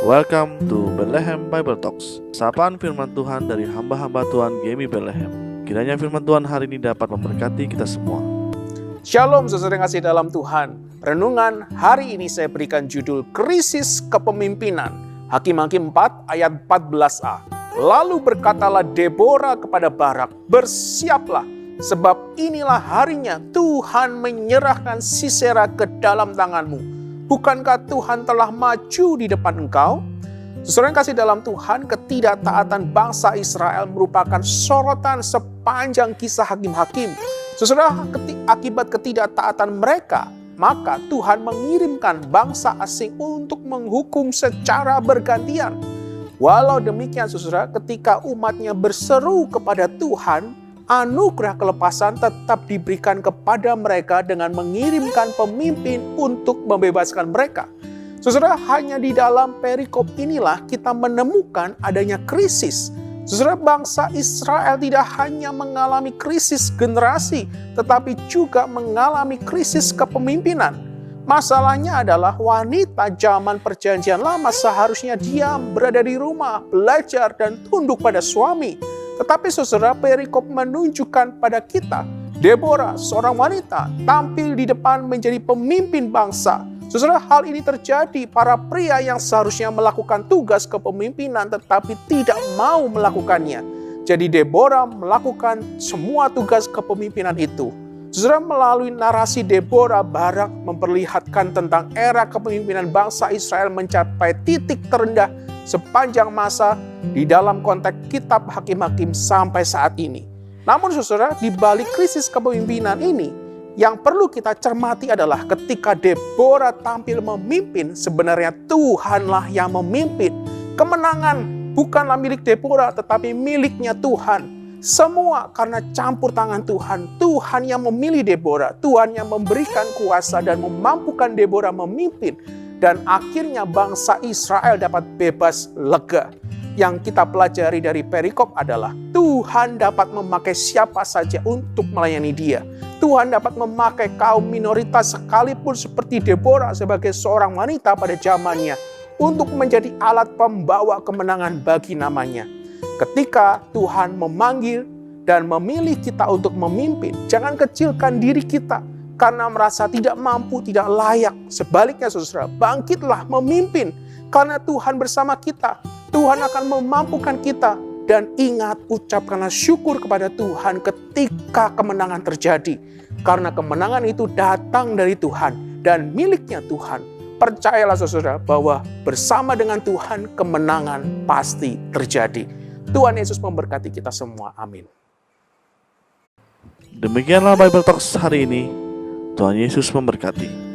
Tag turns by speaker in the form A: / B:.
A: Welcome to Bethlehem Bible Talks. Sapaan firman Tuhan dari hamba-hamba Tuhan GMI Bethlehem. Kiranya firman Tuhan hari ini dapat memberkati kita semua.
B: Shalom saudara yang kasih dalam Tuhan. Renungan hari ini saya berikan judul Krisis Kepemimpinan. Hakim-Hakim 4 ayat 14a. Lalu berkatalah Deborah kepada Barak, bersiaplah, sebab inilah harinya Tuhan menyerahkan Sisera ke dalam tanganmu. Bukankah Tuhan telah maju di depan engkau? Saudara yang kasih dalam Tuhan, ketidaktaatan bangsa Israel merupakan sorotan sepanjang kisah Hakim-Hakim. Saudara, akibat ketidaktaatan mereka, maka Tuhan mengirimkan bangsa asing untuk menghukum secara bergantian. Walau demikian, saudara, ketika umatnya berseru kepada Tuhan, anugerah kelepasan tetap diberikan kepada mereka dengan mengirimkan pemimpin untuk membebaskan mereka. Saudara, hanya di dalam perikop inilah kita menemukan adanya krisis. Saudara, bangsa Israel tidak hanya mengalami krisis generasi, tetapi juga mengalami krisis kepemimpinan. Masalahnya adalah wanita zaman perjanjian lama seharusnya diam, berada di rumah, belajar, dan tunduk pada suami. Tetapi saudara, perikop menunjukkan pada kita, Deborah, seorang wanita, tampil di depan menjadi pemimpin bangsa. Saudara, hal ini terjadi para pria yang seharusnya melakukan tugas kepemimpinan tetapi tidak mau melakukannya. Jadi Deborah melakukan semua tugas kepemimpinan itu. Saudara, melalui narasi Deborah, Barak memperlihatkan tentang era kepemimpinan bangsa Israel mencapai titik terendah sepanjang masa di dalam konteks kitab Hakim-Hakim sampai saat ini. Namun saudara, di balik krisis kepemimpinan ini, yang perlu kita cermati adalah ketika Deborah tampil memimpin, sebenarnya Tuhanlah yang memimpin. Kemenangan bukanlah milik Deborah, tetapi miliknya Tuhan. Semua karena campur tangan Tuhan. Tuhan yang memilih Deborah, Tuhan yang memberikan kuasa dan memampukan Deborah memimpin. Dan akhirnya bangsa Israel dapat bebas lega. Yang kita pelajari dari perikop adalah Tuhan dapat memakai siapa saja untuk melayani Dia. Tuhan dapat memakai kaum minoritas sekalipun seperti Deborah sebagai seorang wanita pada zamannya untuk menjadi alat pembawa kemenangan bagi namanya. Ketika Tuhan memanggil dan memilih kita untuk memimpin, jangan kecilkan diri kita karena merasa tidak mampu, tidak layak. Sebaliknya saudara, bangkitlah memimpin karena Tuhan bersama kita. Tuhan akan memampukan kita. Dan ingat, ucapkanlah syukur kepada Tuhan ketika kemenangan terjadi. Karena kemenangan itu datang dari Tuhan dan miliknya Tuhan. Percayalah saudara bahwa bersama dengan Tuhan kemenangan pasti terjadi. Tuhan Yesus memberkati kita semua. Amin.
A: Demikianlah Bible Talks hari ini. Tuhan Yesus memberkati.